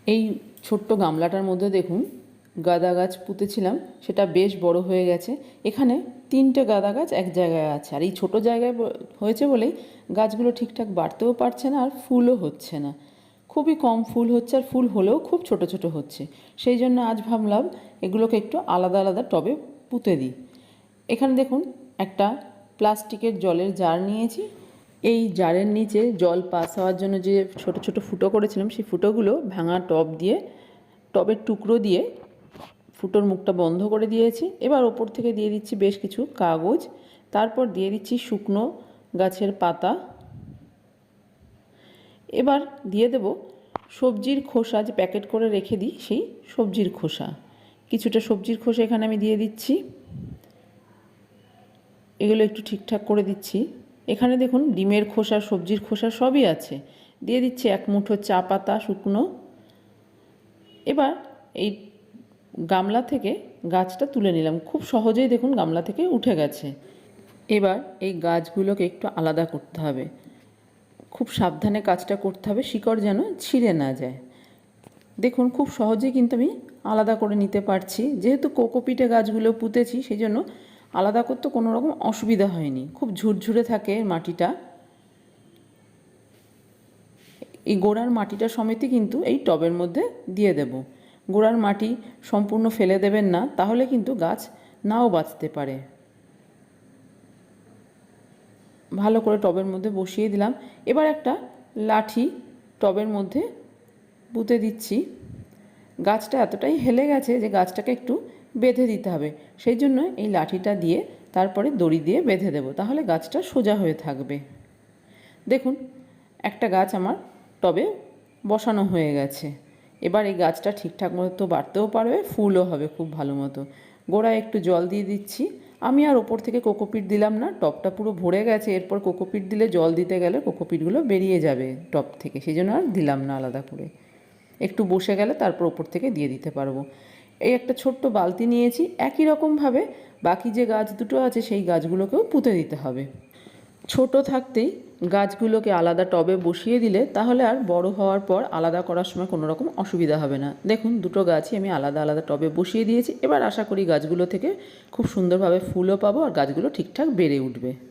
এই ছোট্ট গামলাটার মধ্যে দেখুন গাঁদা গাছ পুঁতেছিলাম, সেটা বেশ বড় হয়ে গেছে। এখানে 3টে গাঁদা গাছ এক জায়গায় আছে, আর এই ছোটো জায়গায় হয়েছে বলেই গাছগুলো ঠিকঠাক বাড়তেও পারছে না আর ফুলও হচ্ছে না। খুবই কম ফুল হচ্ছে, আর ফুল হলেও খুব ছোট ছোট হচ্ছে। সেই জন্য আজ ভাবলাম এগুলোকে একটু আলাদা আলাদা টবে পুঁতে দিই। এখানে দেখুন একটা প্লাস্টিকের জলের জার নিয়েছি। এই জারের নিচে জল পাস হওয়ার জন্য যে ছোট ছোট ফুটো করেছিলাম, সেই ফুটোগুলো ভাঙা টব দিয়ে, টবের টুকরো দিয়ে ফুটোর মুখটা বন্ধ করে দিয়েছি। এবার ওপর থেকে দিয়ে দিচ্ছি বেশ কিছু কাগজ, তারপর দিয়ে দিচ্ছি শুকনো গাছের পাতা। এবার দিয়ে দেব সবজির খোসা, যে প্যাকেট করে রেখে দিই সেই সবজির খোসা। কিছুটা সবজির খোসা এখানে আমি দিয়ে দিচ্ছি। এগুলো একটু ঠিকঠাক করে দিচ্ছি। এখানে দেখুন ডিমের খোসা, সবজির খোসা সবই আছে। দিয়ে দিচ্ছি 1 মুঠো চা পাতা শুকনো। এবার এই গামলা থেকে গাছটা তুলে নিলাম, খুব সহজেই দেখুন গামলা থেকে উঠে গেছে। এবার এই গাছগুলোকে একটু আলাদা করতে হবে, খুব সাবধানে কাজটা করতে হবে, শিকড় যেন ছিঁড়ে না যায়। দেখুন খুব সহজেই কিন্তু আমি আলাদা করে নিতে পারছি। যেহেতু কোকোপিটে গাছগুলো পুঁতেছি, সেই জন্য আলাদা করতে কোনো রকম অসুবিধা হয়নি। খুব ঝুরঝুরে থাকে মাটিটা। এই গোড়ার মাটিটা সমেতই কিন্তু এই টবের মধ্যে দিয়ে দেব। গোড়ার মাটি সম্পূর্ণ ফেলে দেবেন না, তাহলে কিন্তু গাছ নাও বাঁচতে পারে। ভালো করে টবের মধ্যে বসিয়ে দিলাম। এবার একটা লাঠি টবের মধ্যে পুঁতে দিচ্ছি। গাছটা এতটাই হেলে গেছে যে গাছটাকে একটু বেঁধে দিতে হবে, সেই জন্য এই লাঠিটা দিয়ে তারপরে দড়ি দিয়ে বেঁধে দেব, তাহলে গাছটা সোজা হয়ে থাকবে। দেখুন একটা গাছ আমার টবে বসানো হয়ে গেছে। এবার এই গাছটা ঠিকঠাক মতো বাড়তেও পারবে, ফুলও হবে খুব ভালো মতো। গোড়ায় একটু জল দিয়ে দিচ্ছি। আমি আর ওপর থেকে কোকোপিট দিলাম না, টবটা পুরো ভরে গেছে। এরপর কোকোপিট দিলে জল দিতে গেলে কোকোপিটগুলো বেরিয়ে যাবে টব থেকে, সেই জন্য আর দিলাম না আলাদা করে। একটু বসে গেলে তারপর ওপর থেকে দিয়ে দিতে পারবো। এই একটা ছোট্ট বালতি নিয়েছি। একই রকমভাবে বাকি যে গাছ দুটো আছে সেই গাছগুলোকেও পুঁতে দিতে হবে। ছোট থাকতেই গাছগুলোকে আলাদা টবে বসিয়ে দিলে তাহলে আর বড় হওয়ার পর আলাদা করার সময় কোনো রকম অসুবিধা হবে না। দেখুন দুটো গাছই আমি আলাদা আলাদা টবে বসিয়ে দিয়েছি। এবার আশা করি গাছগুলো থেকে খুব সুন্দরভাবে ফুলও পাবো আর গাছগুলো ঠিকঠাক বেড়ে উঠবে।